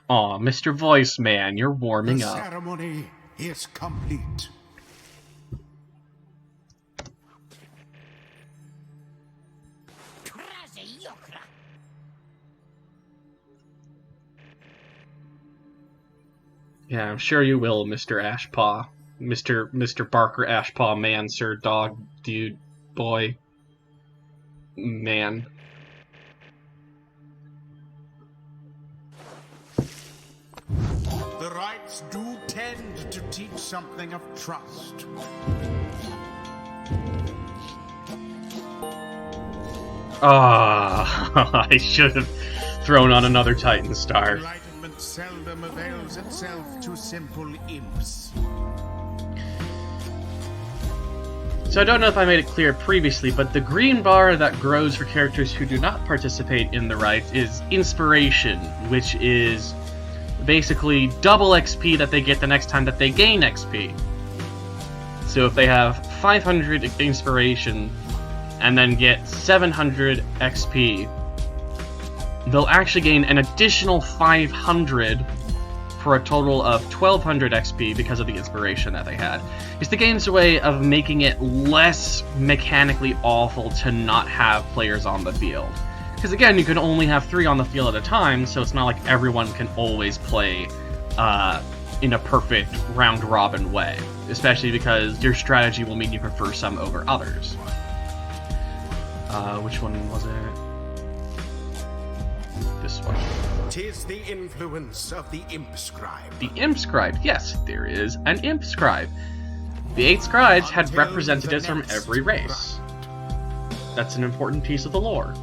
Aw, Mr. Voice Man, you're warming up. The ceremony is complete. Yeah, I'm sure you will, Mr. Ashpaw. Mr. Barker Ashpaw man, sir, dog, dude, boy, man. The rites do tend to teach something of trust. Ah, I should have thrown on another Titan Star. Enlightenment seldom avails itself to simple imps. So I don't know if I made it clear previously, but the green bar that grows for characters who do not participate in the rites is Inspiration, which is basically double XP that they get the next time that they gain XP. So if they have 500 Inspiration and then get 700 XP, they'll actually gain an additional 500 for a total of 1200 XP because of the Inspiration that they had. It's the game's way of making it less mechanically awful to not have players on the field. Because again, you can only have 3 on the field at a time, so it's not like everyone can always play in a perfect round-robin way. Especially because your strategy will mean you prefer some over others. Which one was it? This one. 'Tis the influence of the Imp Scribe. The Imp Scribe, yes, there is an Imp Scribe. The 8 scribes had representatives from every race. That's an important piece of the lore.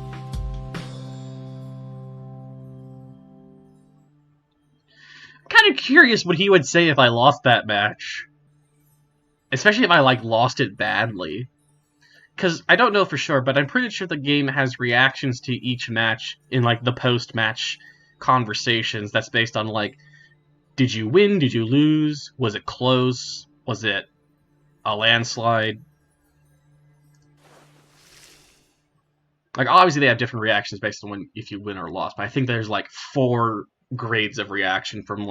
I'm kind of curious what he would say if I lost that match. Especially if I, lost it badly. Because I don't know for sure, but I'm pretty sure the game has reactions to each match in, the post-match conversations that's based on, did you win? Did you lose? Was it close? Was it a landslide? Obviously they have different reactions based on if you win or lost, but I think there's, 4 grades of reaction from,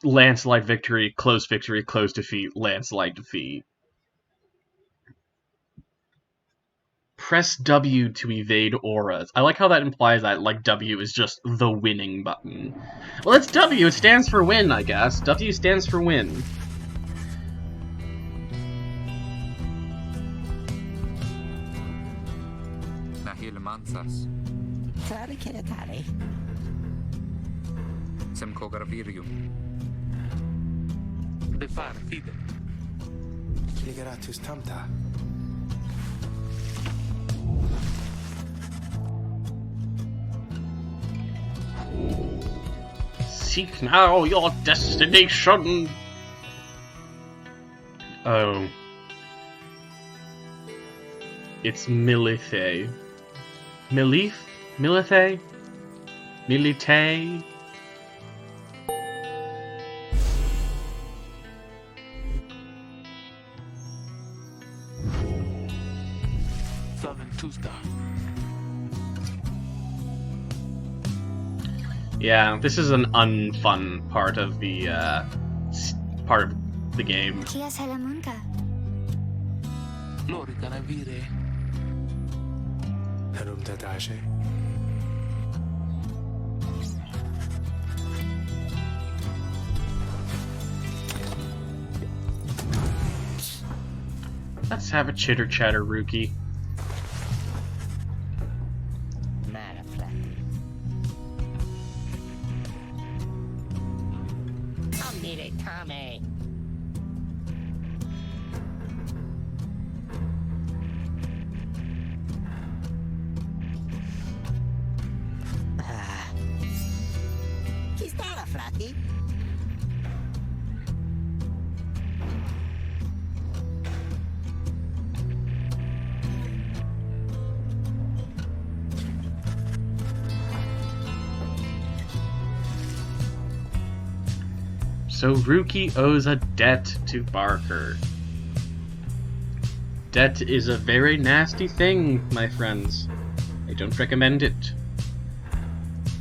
landslide victory, close defeat, landslide defeat. Press W to evade auras. I like how that implies that, W is just the winning button. Well, it's W. It stands for win, I guess. W stands for win. Nahil Mansas. Tari Kiritari. Semkogarvirium. The far fide. Ligeratus Tamta. Seek now your destination! Oh. It's Milithe. Milith? Milithe? Milite? Southern Tuesday. Yeah, this is an unfun part of the game. Kia Salamunka. Lori Canavire. Harum Tadaje. Let's have a chitter chatter, Rookie. He's not a flatty. So Rookie owes a debt to Barker. Debt is a very nasty thing, my friends. I don't recommend it.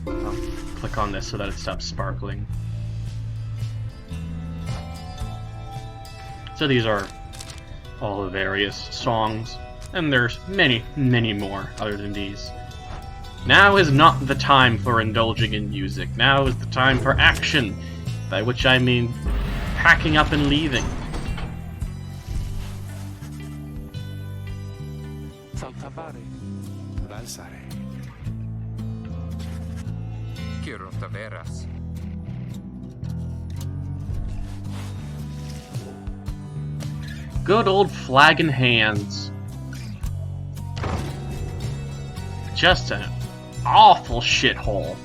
Well, click on this so that it stops sparkling. So these are all the various songs, and there's many, many more other than these. Now is not the time for indulging in music. Now is the time for action, by which I mean packing up and leaving. Saltavare. L'alzare. Quiero taveras. Good old flag in hands. Just an awful shithole.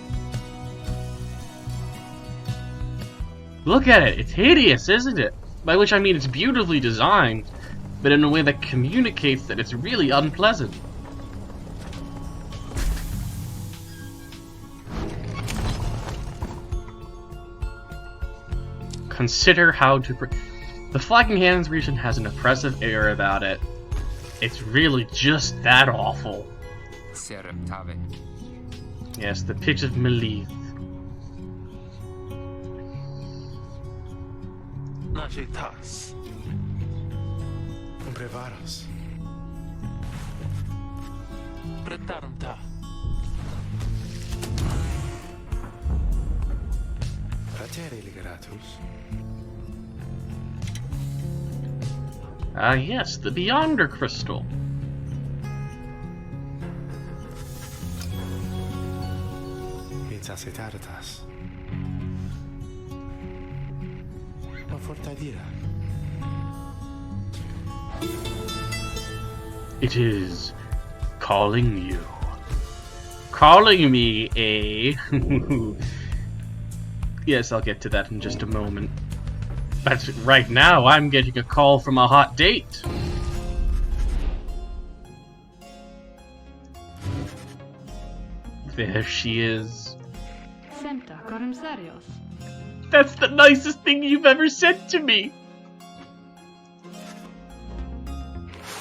Look at it, it's hideous, isn't it? By which I mean it's beautifully designed, but in a way that communicates that it's really unpleasant. Consider how to... The Flagging Hands region has an oppressive air about it. It's really just that awful. Serem tave. Yes, the pitch of Melith. Najetas. Prevaros. Pretaranta. Ratere ligeratus. Ah yes, the Beyonder Crystal. Incassetaritas. Ma fortadira. It is calling you. Calling me, eh? Yes, I'll get to that in just a moment. But right now, I'm getting a call from a hot date. There she is. Semta Corimsarios. That's the nicest thing you've ever said to me.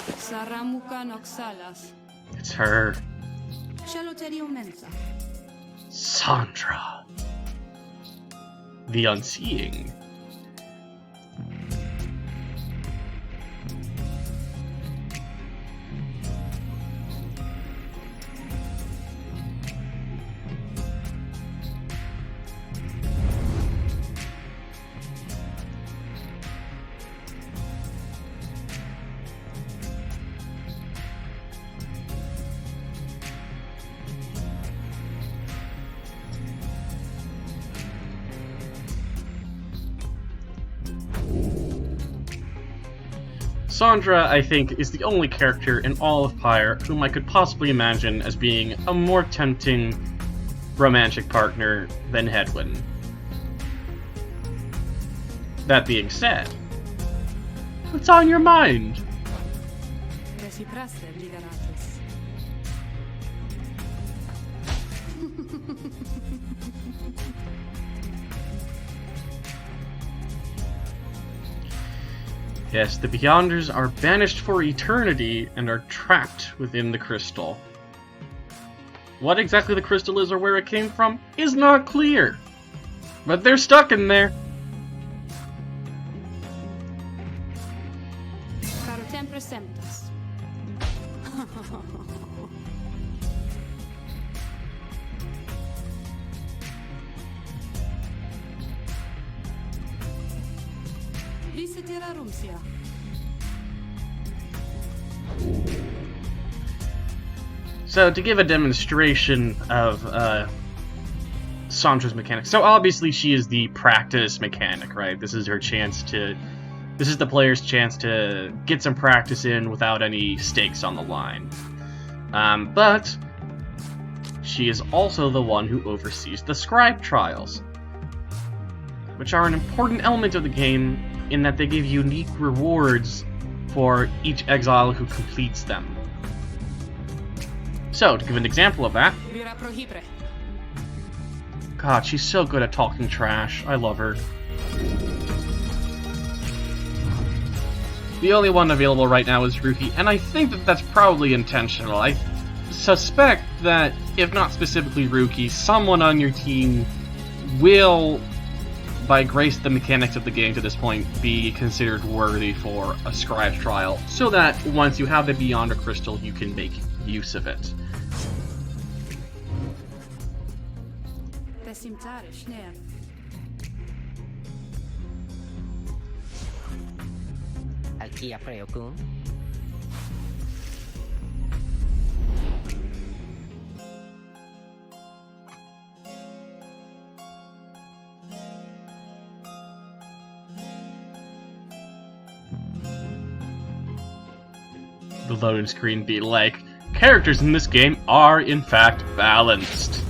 Saramuka Noxalas. It's her. Shaloterio Mensa. Sandra. The Unseeing. Sandra, I think, is the only character in all of Pyre whom I could possibly imagine as being a more tempting romantic partner than Hedwyn. That being said, what's on your mind? Recipraste Ligaratus. Yes, the Beyonders are banished for eternity and are trapped within the crystal. What exactly the crystal is or where it came from is not clear, but they're stuck in there. Caro tempore semtas. Visitera Rumsia. So, to give a demonstration of Sandra's mechanics. So, obviously, she is the practice mechanic, right? This is her chance to... This is the player's chance to get some practice in without any stakes on the line. But she is also the one who oversees the scribe trials, which are an important element of the game in that they give unique rewards for each exile who completes them. So, to give an example of that... Vira prohipre. God, she's so good at talking trash. I love her. The only one available right now is Ruki, and I think that that's probably intentional. I suspect that, if not specifically Rookie, someone on your team will, by grace of the mechanics of the game to this point, be considered worthy for a scribe trial, so that once you have the Beyonder Crystal, you can make use of it. Besimtare, schnell. Aquí apreo-kun. The loading screen be like, characters in this game are in fact balanced.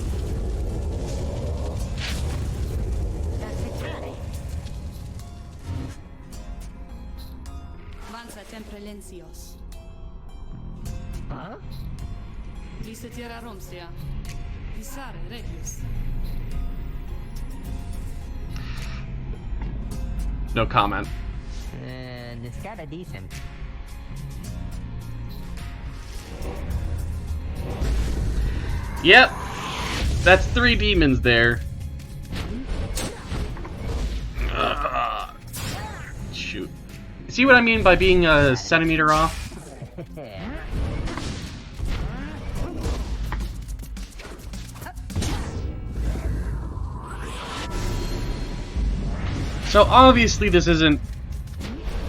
Vanza tempre lencios. Huh? Visitera Romsia. Visare Regius. No comment. Niscada decent. Yep, that's 3 demons there. Shoot. See what I mean by being a centimeter off? So obviously this isn't...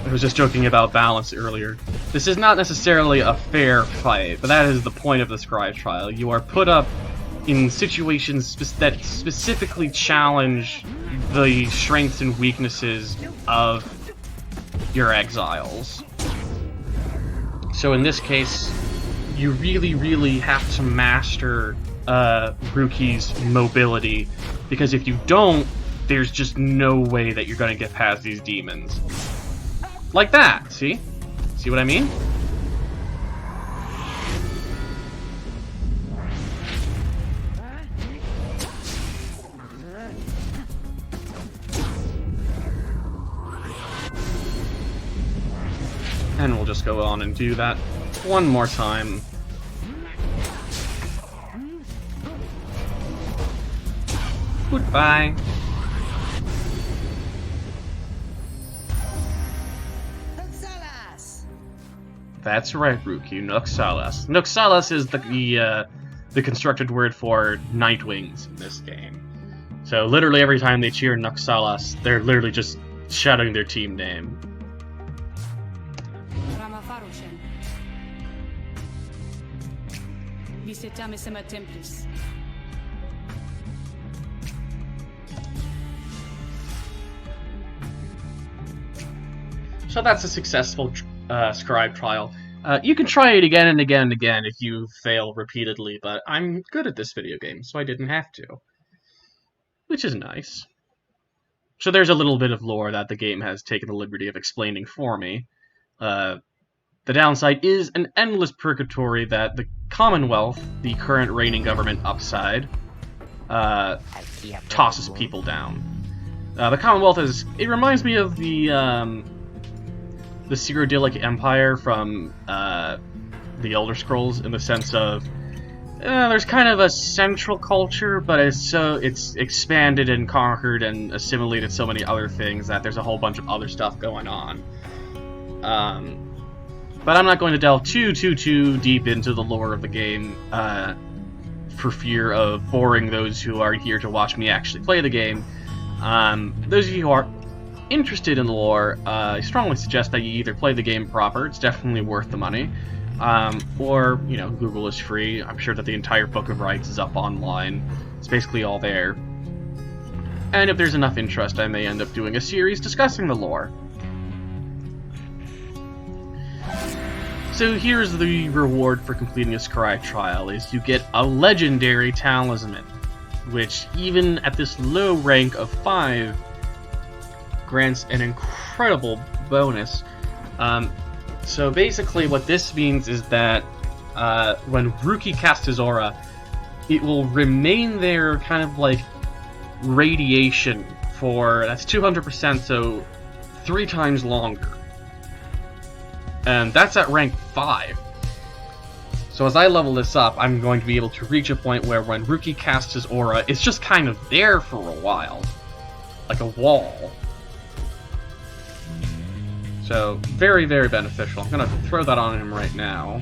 I was just joking about balance earlier. This is not necessarily a fair fight, but that is the point of the scribe trial. You are put up in situations that specifically challenge the strengths and weaknesses of your exiles. So in this case, you really have to master Rookie's mobility, because if you don't, there's just no way that you're going to get past these demons. Like that, see? See what I mean? And we'll just go on and do that one more time. Goodbye. That's right, Rookie. Noxalas. Noxalas is the constructed word for Nightwings in this game. So literally every time they cheer Noxalas, they're literally just shouting their team name. Ramafarushen. Visitame sema templis. So that's a successful scribe trial. You can try it again and again and again if you fail repeatedly, but I'm good at this video game, so I didn't have to. Which is nice. So there's a little bit of lore that the game has taken the liberty of explaining for me. The downside is an endless purgatory that the Commonwealth, the current reigning government upside, tosses people down. The Commonwealth is... It reminds me of the Cyrodiilic Empire from the Elder Scrolls, in the sense of there's kind of a central culture, but it's expanded and conquered and assimilated so many other things that there's a whole bunch of other stuff going on. But I'm not going to delve too deep into the lore of the game for fear of boring those who are here to watch me actually play the game. Those of you who are interested in the lore, I strongly suggest that you either play the game proper, it's definitely worth the money, or, you know, Google is free. I'm sure that the entire Book of Rites is up online. It's basically all there. And if there's enough interest, I may end up doing a series discussing the lore. So here's the reward for completing a scribe trial, is you get a legendary talisman, which even at this low rank of 5, grants an incredible bonus. So basically what this means is that when Rookie casts his aura, it will remain there kind of like radiation for, that's 200%, so 3 times longer. And that's at rank 5. So as I level this up, I'm going to be able to reach a point where when Rookie casts his aura, it's just kind of there for a while. Like a wall. So, very, very beneficial. I'm gonna throw that on him right now.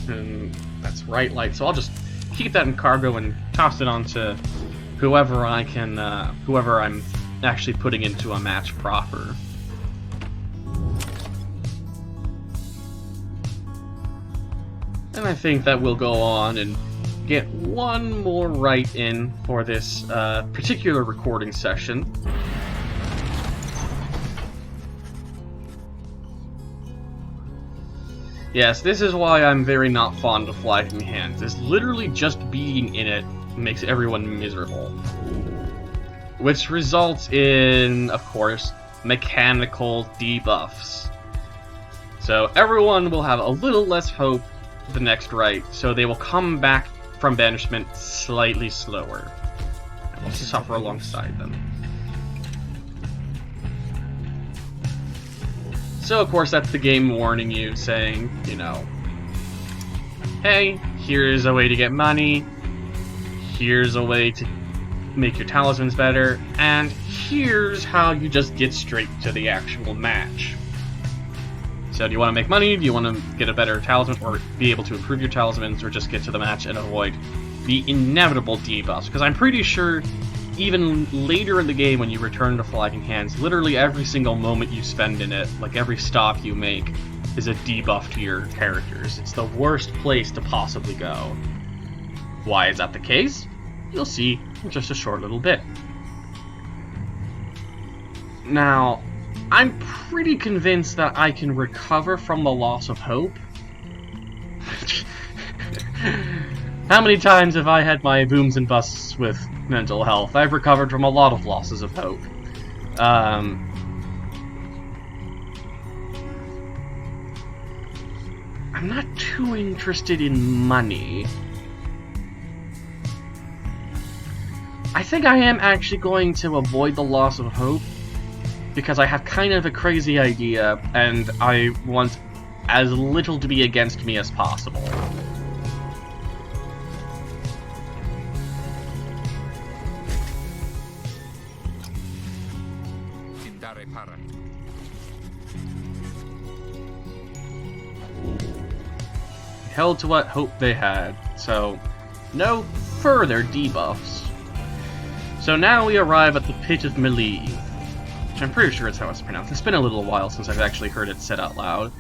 And that's right light, so I'll just keep that in cargo and toss it onto whoever I can, whoever I'm actually putting into a match proper. And I think that we'll go on and get one more right in for this particular recording session. Yes, this is why I'm very not fond of Flagging Hands. It's literally just being in it makes everyone miserable. Which results in, of course, mechanical debuffs. So everyone will have a little less hope the next right, so they will come back from banishment slightly slower. And we'll suffer alongside them. So of course that's the game warning you, saying, you know, hey, here's a way to get money, here's a way to make your talismans better, and here's how you just get straight to the actual match. So do you want to make money, do you want to get a better talisman, or be able to improve your talismans, or just get to the match and avoid the inevitable debuffs? Because I'm pretty sure even later in the game when you return to Flagging Hands, literally every single moment you spend in it, like every stop you make, is a debuff to your characters. It's the worst place to possibly go. Why is that the case? You'll see in just a short little bit. Now, I'm pretty convinced that I can recover from the loss of hope. How many times have I had my booms and busts with mental health? I've recovered from a lot of losses of hope. I'm not too interested in money. I think I am actually going to avoid the loss of hope, because I have kind of a crazy idea, and I want as little to be against me as possible. Indare Pyre. Held to what hope they had, so no further debuffs. So now we arrive at the Pit of Melee, which I'm pretty sure is how it's pronounced. It's been a little while since I've actually heard it said out loud.